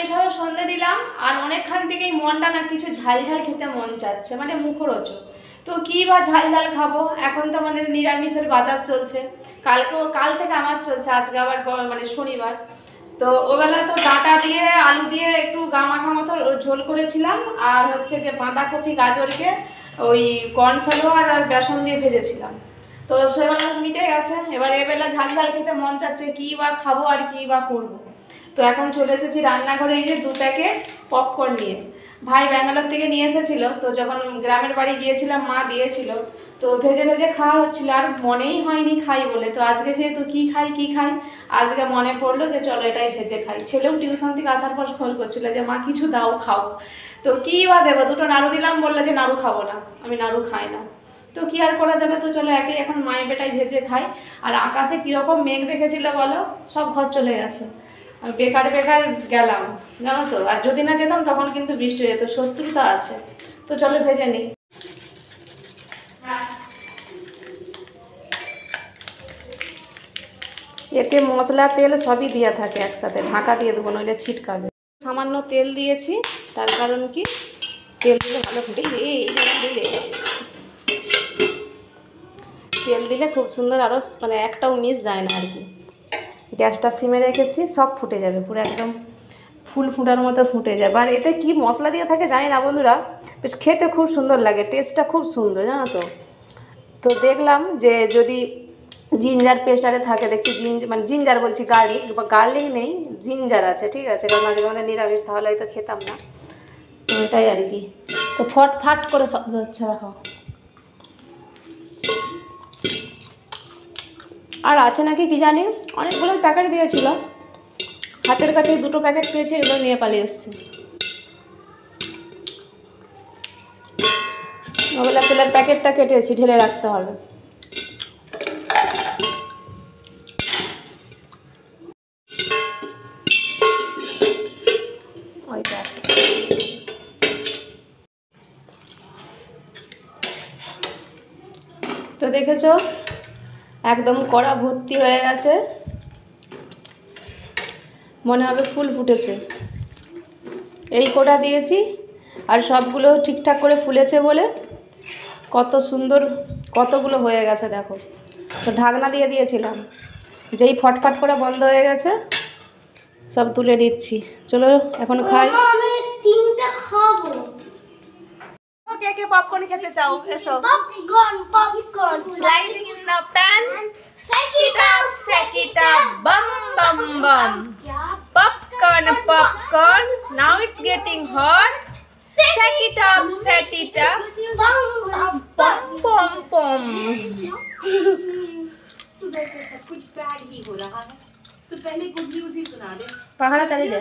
এসব সন্ধে দিলাম আর অনেকক্ষণ থেকেই মনটা না কিছু ঝাল ঝাল খেতে মন চাচ্ছে, মানে মুখরোচক। তো কী বা ঝাল ঝাল খাবো, এখন তো আমাদের নিরামিষের বাজার চলছে, কাল থেকে আমার চলছে, আজকে আবার মানে শনিবার। তো ওবেলা তো ডাঁটা দিয়ে আলু দিয়ে একটু গামাখা মতো ঝোল করেছিলাম, আর হচ্ছে যে বাঁধাকপি গাজরকে ওই কর্নফ্লাওয়ার আর বেসন দিয়ে ভেজেছিলাম। তো সেবেলা মিটে গেছে, এবার এবেলা ঝাল ঝাল খেতে মন চাচ্ছে, কী বা খাবো আর কী বা করবো। তো এখন চলে এসেছি রান্নাঘরে, এই যে 2 প্যাকেট পপকর্ন নিয়ে। ভাই ব্যাঙ্গালোর থেকে নিয়ে এসেছিলো, তো যখন গ্রামের বাড়ি গিয়েছিলাম মা দিয়েছিল, তো ভেজে ভেজে খাওয়া হচ্ছিলো, আর মনেই হয়নি খাই বলে। তো আজকে যেহেতু কী খাই আজকে মনে পড়লো যে চলো এটাই ভেজে খাই। ছেলেও টিউশন থেকে আসার পর খোঁজ করছিলো যে মা কিছু দাও খাও। তো কী বা দেবো, 2টো নাড়ু দিলাম, বললো যে নাড়ু খাবো না, আমি নাড়ু খাই না। তো কী আর করা যাবে, তো চলো একে এখন মায়ের বেটাই ভেজে খাই। আর আকাশে কীরকম মেঘ দেখেছিল বলো, সব ঘর চলে গেছে। আমি বেকার গেলাম, জানো তো। আর যদি না যেতাম তখন কিন্তু বৃষ্টি হয়ে যেত, শত্রুতা আছে। তো চলো ভেজে নিই। এতে মশলা তেল সবই দেওয়া থাকে একসাথে, ঢাকা দিয়ে দেবো নইলে ছিটকাবে। সামান্য তেল দিয়েছি, তার কারণ কি তেল দিলে ভালো ফুটে, তেল দিলে খুব সুন্দর, আরও মানে একটাও মিস যায় না আর কি। গ্যাসটা সিমে রেখেছি, সব ফুটে যাবে, পুরো একদম ফুল ফুটার মতো ফুটে যাবে। আর এতে কি মশলা দিয়ে থাকে জানি না বন্ধুরা, বেশ খেতে খুব সুন্দর লাগে, টেস্টটা খুব সুন্দর, জানো তো। তো দেখলাম যে যদি জিঞ্জার পেস্ট আরে থাকে, দেখছি মানে জিঞ্জার বলছি, গার্লিক নেই, জিঞ্জার আছে, ঠিক আছে, কারণ আজকে আমাদের নিরামিষ, তাহলে হয়তো খেতাম না। তো এটাই আর কি। তো ফট করে শব্দ হচ্ছে, দেখো। আর আছে নাকি কি জানি, অনেকগুলো প্যাকেট দিয়েছিল, হাতের কাছে 2টো প্যাকেট পেয়েছি, এগুলো নিয়ে পালিয়ে এসেছি। ওগুলো তেলের প্যাকেটটা কেটেছি, ঢেলে রাখতে হবে। তো দেখেছো একদম কড়া ভর্তি হয়ে গেছে, মনে হবে ফুল ফুটেছে। এই কড়া দিয়েছি, আর সবগুলো ঠিকঠাক করে ফুলেছে বলে কত সুন্দর কতগুলো হয়ে গেছে দেখো। তো ঢাকনা দিয়ে দিয়েছিলাম, যেই ফটফট করে বন্ধ হয়ে গেছে, সব তুলে নিচ্ছি। চলো এখন খাই। কে কে পপকর্ন খেতে চাও, এসো। Popcorn. Sliding in the pan, set it up, bum bum bum. Popcorn. Now it's getting hot. Set it up. Pom pom. सुबह से सब कुछ बैड ही हो रहा है, तो पहले गुड न्यूज ही सुना दे। पकड़ा चली दे।